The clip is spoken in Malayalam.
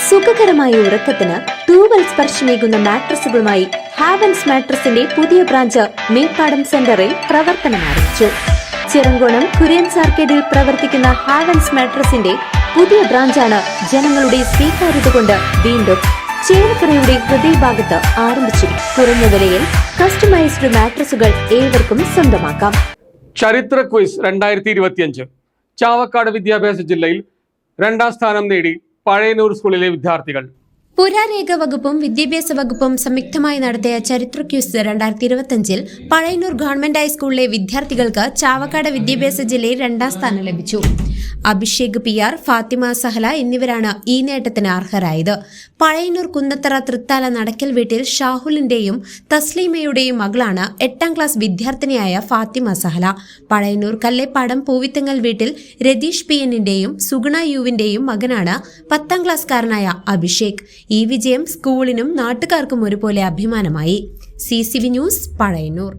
സുഖകരമായ ഉറക്കത്തിന് തൂവൽ സ്പർശമേകുന്ന മാട്രസുകളുമായി ഹാവൻസ് മാട്രസിന്റെ പുതിയ ബ്രാഞ്ച് മേപ്പാടം സെന്ററിൽ പ്രവർത്തനം ആരംഭിച്ചു. ചിറങ്കോണം കുര്യൻസ് ആർക്കേഡിൽ പ്രവർത്തിക്കുന്ന ഹാവൻസ് മാട്രസിന്റെ പുതിയ ബ്രാഞ്ചാണ് ജനങ്ങളുടെ സ്വീകാര്യത കൊണ്ട് വീണ്ടും ചേലക്കരയുടെ ഹൃദയഭാഗത്ത് ആരംഭിച്ചിരിക്കും. കുറഞ്ഞ വിലയിൽ കസ്റ്റമൈസ്ഡ് മാട്രസുകൾ ഏവർക്കും സ്വന്തമാക്കാം. ചരിത്ര ക്വിസ് 2025 ചാവക്കാട് വിദ്യാഭ്യാസ ജില്ലയിൽ 2ാം സ്ഥാനം നേടി പഴയന്നൂർ സ്കൂളിലെ വിദ്യാർത്ഥികൾ. പുരാരേഖ വകുപ്പും വിദ്യാഭ്യാസ വകുപ്പും സംയുക്തമായി നടത്തിയ ചരിത്ര ക്വിസ് 2025 പഴയന്നൂർ ഗവൺമെന്റ് ഹൈസ്കൂളിലെ വിദ്യാർത്ഥികൾക്ക് ചാവക്കാട് വിദ്യാഭ്യാസ ജില്ലയിൽ 2ാം സ്ഥാനം ലഭിച്ചു. അഭിഷേക് PR, ഫാത്തിമ സഹല എന്നിവരാണ് ഈ നേട്ടത്തിന് അർഹരായത്. പഴയന്നൂർ കുന്നത്തറ തൃത്താല നടക്കൽ വീട്ടിൽ ഷാഹുലിന്റെയും തസ്ലീമയുടെയും മകളാണ് 8ാം ക്ലാസ് വിദ്യാർത്ഥിനിയായ ഫാത്തിമ സഹല. പഴയന്നൂർ കല്ലേപ്പാടം പൂവിത്തങ്ങൽ വീട്ടിൽ രതീഷ് PNന്റെയും സുഗുണ യുവിന്റെയും മകനാണ് 10ാം ക്ലാസ്സുകാരനായ അഭിഷേക്. ഈ വിജയം സ്കൂളിനും നാട്ടുകാർക്കും ഒരുപോലെ അഭിമാനമായി. CCV news, Pazhayannur.